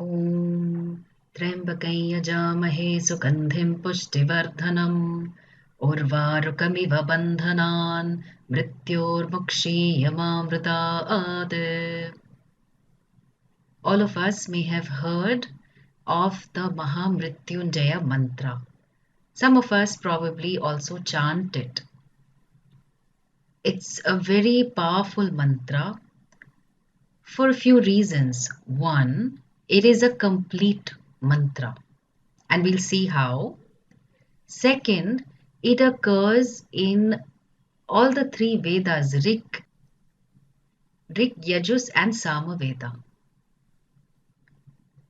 Om Trambakam yajamahe sugandhim pushtivarthanam Urvarukamiva bandhanan mrityormukshiyamamritaat. All of us may have heard of the Mrtyunjaya mantra. Some of us probably also chant it. It's a very powerful mantra for a few reasons. One, it is a complete mantra, and we'll see how. Second, it occurs in all the three Vedas, Rig, Yajus, and Samaveda.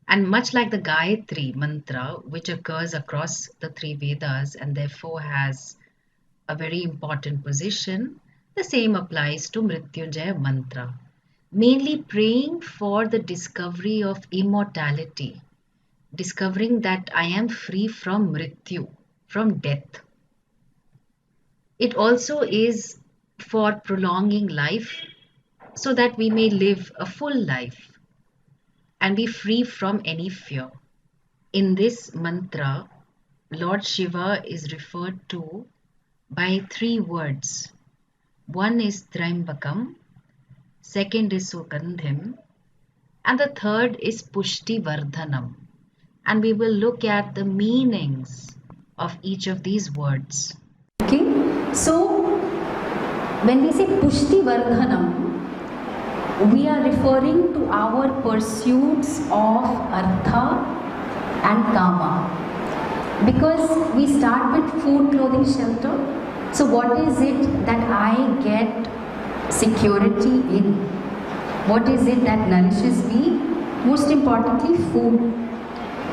And much like the Gayatri mantra, which occurs across the three Vedas and therefore has a very important position, the same applies to Mrtyunjaya mantra, mainly praying for the discovery of immortality, discovering that I am free from Mrityu, from death. It also is for prolonging life so that we may live a full life and be free from any fear. In this mantra, Lord Shiva is referred to by three words. One is Trambakam, second is Sugandhim, and the third is Pushti Vardhanam. And we will look at the meanings of each of these words. Okay, so when we say Pushti Vardhanam, we are referring to our pursuits of Artha and Kama. Because we start with food, clothing, shelter. So what is it that I get security in? What is it that nourishes me? Most importantly, food.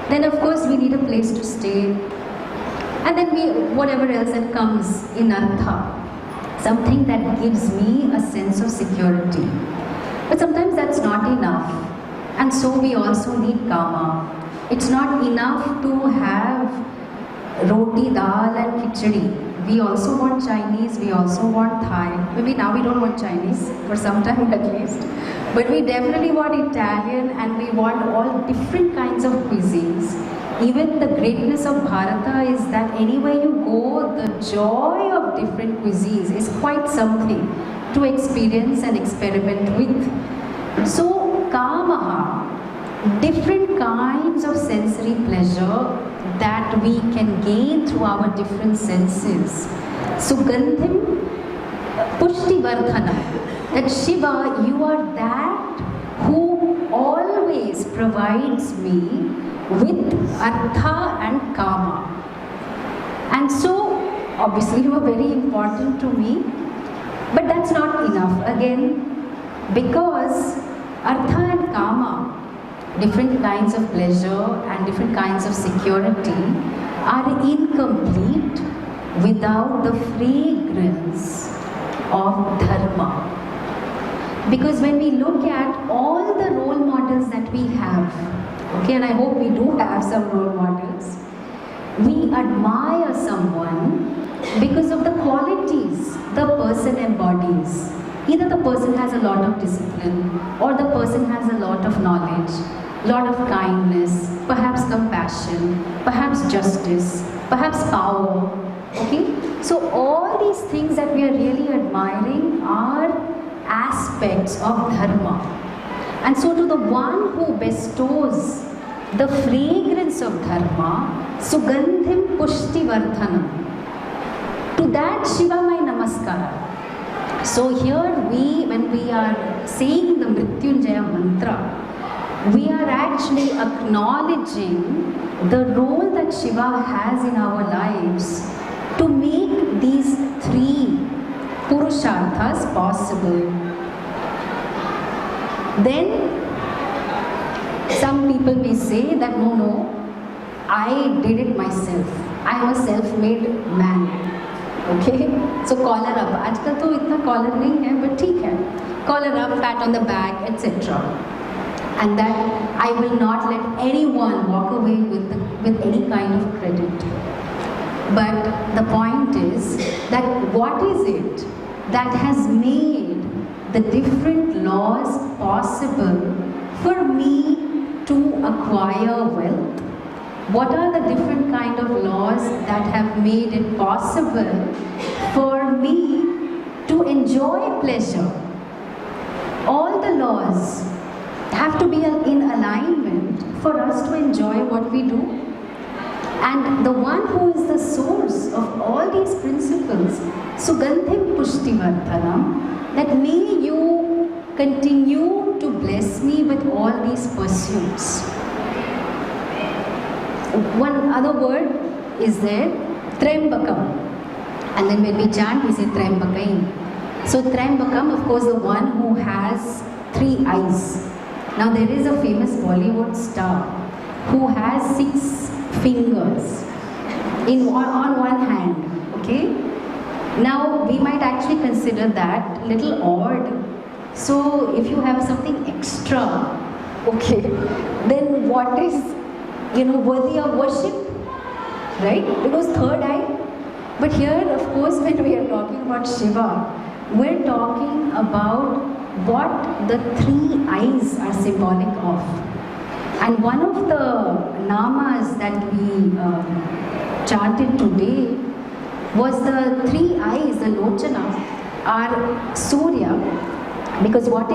Then of course we need a place to stay. And then whatever else that comes in Artha. Something that gives me a sense of security. But sometimes that's not enough. And so we also need Kama. It's not enough to have roti, dal and khichdi. We also want Chinese, we also want Thai. Maybe now we don't want Chinese, for some time at least. But we definitely want Italian and we want all different kinds of cuisines. Even the greatness of Bharata is that anywhere you go, the joy of different cuisines is quite something to experience and experiment with. So, Kamaha, different kinds of sensory pleasure that we can gain through our different senses. Sugandhim, Pushti Vardhanam, that Shiva, you are that who always provides me with Artha and Kama. And so, obviously you are very important to me, but that's not enough again, because Artha and Kama, different kinds of pleasure and different kinds of security, are incomplete without the fragrance of Dharma. Because when we look at all the role models that we have, okay, and I hope we do have some role models, we admire someone because of the qualities the person embodies. Either the person has a lot of discipline, or the person has a lot of knowledge, lot of kindness, perhaps compassion, perhaps justice, perhaps power. Okay? So all these things that we are really admiring are aspects of Dharma. And so to the one who bestows the fragrance of Dharma, Sugandhim Pushti Vardhanam, to that Shiva my Namaskara. So here when we are saying the Mrtyunjaya mantra, we are actually acknowledging the role that Shiva has in our lives to make these three Purusharthas possible. Then some people may say that no, I did it myself. I am a self-made man. Okay? So collar up. आजकल तो इतना collar नहीं है, but ठीक है. Collar up, pat on the back, etc. And that I will not let anyone walk away with any kind of credit. But the point is that what is it that has made the different laws possible for me to acquire wealth? What are the different kind of laws that have made it possible for me to enjoy pleasure? All the laws have to be in alignment for us to enjoy what we do. And the one who is the source of all these principles, Sugandhim Pushtivardhanam, that may you continue to bless me with all these pursuits. One other word is there, Trembakam. And then when we chant, we say Trembakain. So Trembakam, of course, the one who has 3 eyes. Now there is a famous Bollywood star who has 6 fingers on one hand, okay? Now we might actually consider that little odd. So if you have something extra, okay, then what is, worthy of worship, right? Because 3rd eye. But here, of course, when we are talking about Shiva, we're talking about what the 3 eyes are symbolic of. And one of the namas that we chanted today was the 3 eyes, the lochana, are Surya. Because what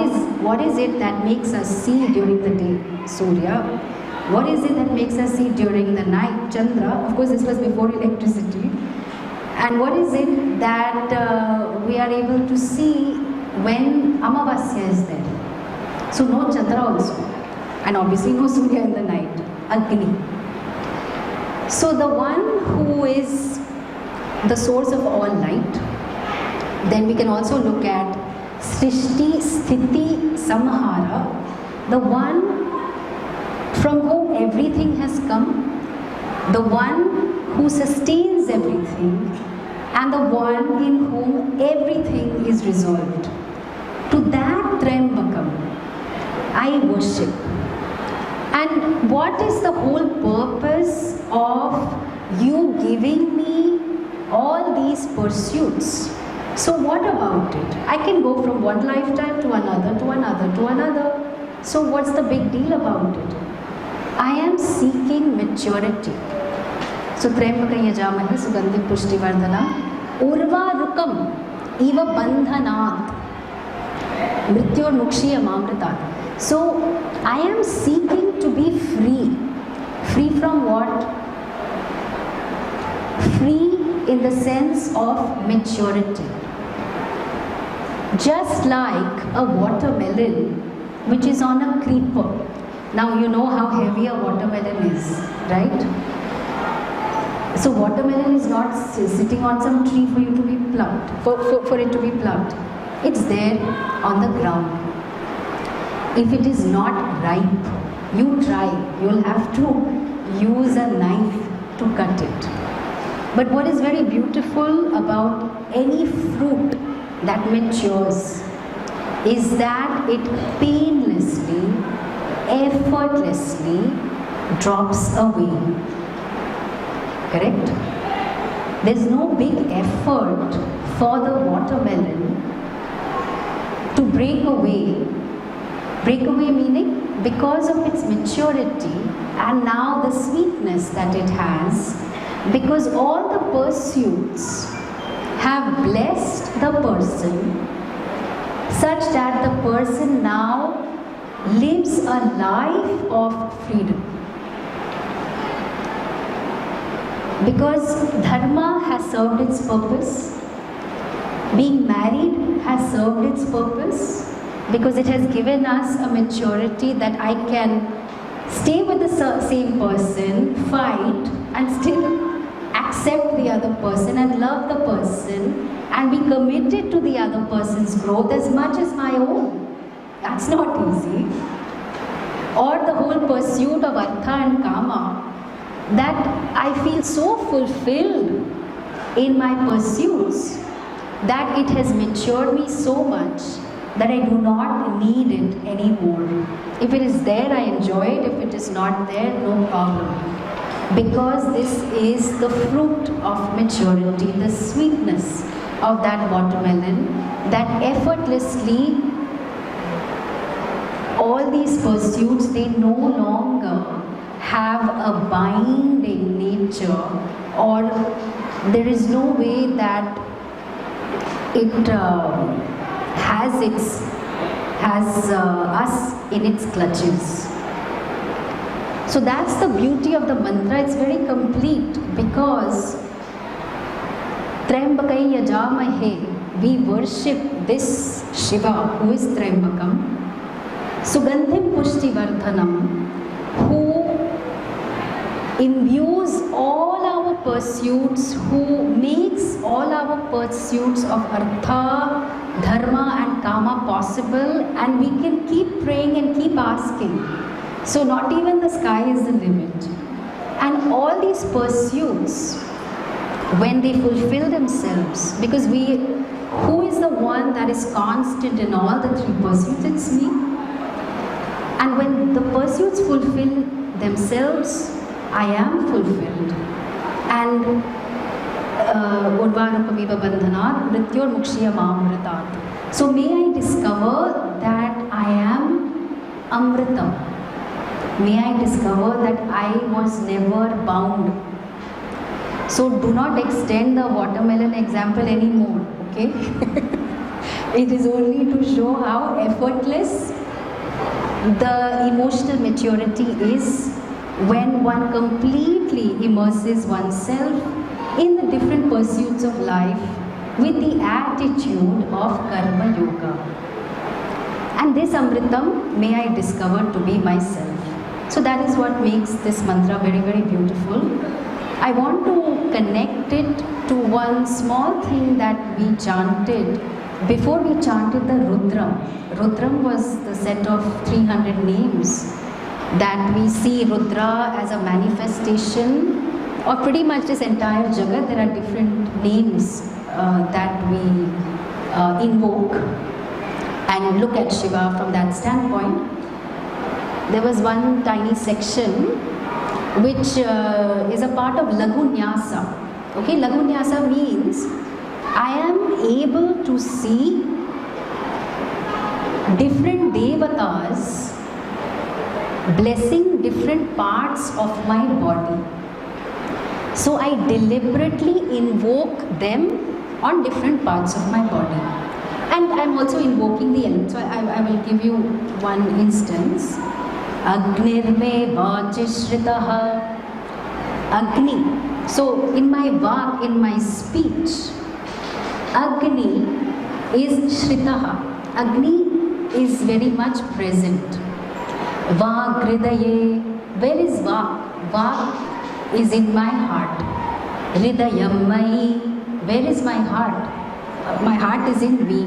is it that makes us see during the day? Surya. What is it that makes us see during the night? Chandra. Of course, this was before electricity. And what is it that we are able to see when Amavasya is there? So no Chandra also. And obviously no Surya in the night. Agni. So the one who is the source of all light, then we can also look at Srishti Sthiti Samhara, the one from whom everything has come, the one who sustains everything, and the one in whom everything is resolved. To that Trembakam I worship. And what is the whole purpose of you giving me all these pursuits? So what about it? I can go from one lifetime to another, to another, to another. So what's the big deal about it? I am seeking maturity. So Trembaka Yajamahe Sugandhi Pushtivardhanam Urva Rukam Eva Bandhanat Mrityor Mukshya Mamritat. So I am seeking to be free. Free from what? Free in the sense of maturity. Just like a watermelon which is on a creeper. Now you know how heavy a watermelon is, right? So watermelon is not sitting on some tree for you to be plucked, for it to be plucked. It's there on the ground. If it is not ripe, you try. You'll have to use a knife to cut it. But what is very beautiful about any fruit that matures is that it painlessly, effortlessly drops away. Correct? There's no big effort for the watermelon to break away. Break away meaning because of its maturity and now the sweetness that it has, because all the pursuits have blessed the person such that the person now lives a life of freedom. Because dharma has served its purpose, being married has served its purpose, because it has given us a maturity that I can stay with the same person, fight, and still accept the other person and love the person and be committed to the other person's growth as much as my own. That's not easy. Or the whole pursuit of artha and kama, that I feel so fulfilled in my pursuits that it has matured me so much that I do not need it anymore. If it is there, I enjoy it. If it is not there, no problem. Because this is the fruit of maturity, the sweetness of that watermelon that effortlessly all these pursuits, they no longer have a binding nature, or there is no way that it has us in its clutches. So that's the beauty of the mantra. It's very complete because Trembakai Yajamahe, we worship this Shiva who is Trembakam, Sugandhim Pushtivardhanam, who imbues all our pursuits, who makes all our pursuits of artha, dharma and kama possible, and we can keep praying and keep asking. So not even the sky is the limit. And all these pursuits, when they fulfill themselves, because who is the one that is constant in all the three pursuits? It's me. And when the pursuits fulfill themselves, I am fulfilled. And Urvarupamiva Bandhanat Mrityor Mukshya Mamritat. So may I discover that I am Amritam. May I discover that I was never bound. So do not extend the watermelon example anymore, okay? It is only to show how effortless the emotional maturity is when one completely immerses oneself in the different pursuits of life with the attitude of karma yoga. And this Amritam may I discover to be myself. So that is what makes this mantra very, very beautiful. I want to connect it to one small thing that we chanted before we chanted the Rudram. Rudram was the set of 300 names that we see Rudra as a manifestation of pretty much this entire Jagat. There are different names that we invoke and look at Shiva from that standpoint. There was one tiny section which is a part of Lagunyasa. Okay, Lagunyasa means I am able to see different devatas blessing different parts of my body. So I deliberately invoke them on different parts of my body. And I'm also invoking the elements. So I will give you one instance. Agnirme vachishritaha. Agni. So in my vak, in my speech, Agni is shritaha. Agni is very much present. Vak hridaye. Where is vak? Vak is in my heart. Hridayamai. Where is my heart? My heart is in me.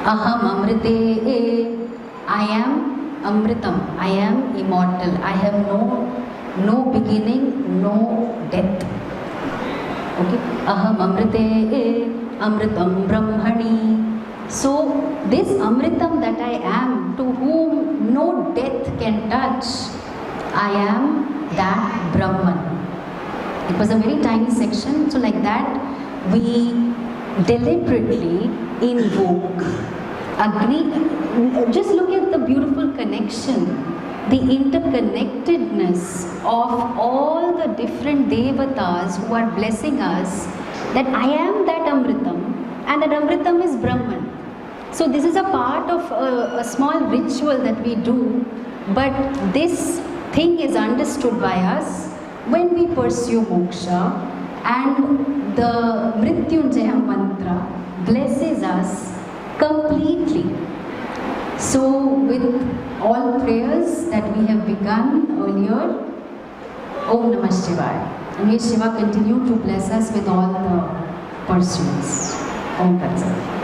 Aham amrite. I am Amritam. I am immortal. I have no beginning, no death. Okay. Aham amrite. Amritam brahmani. So this Amritam that I am, to whom no death can touch, I am that Brahman. It was a very tiny section. So like that, we deliberately invoke Agni. Just look at the beautiful connection, the interconnectedness of all the different devatas who are blessing us, that I am that Amritam and that Amritam is Brahman. So this is a part of a small ritual that we do, but this thing is understood by us when we pursue moksha, and the Mrtyunjaya mantra blesses us completely. So with all prayers that we have begun earlier, Om Namah Shivaya. And may Shiva continue to bless us with all the pursuits. Om Tat Sat.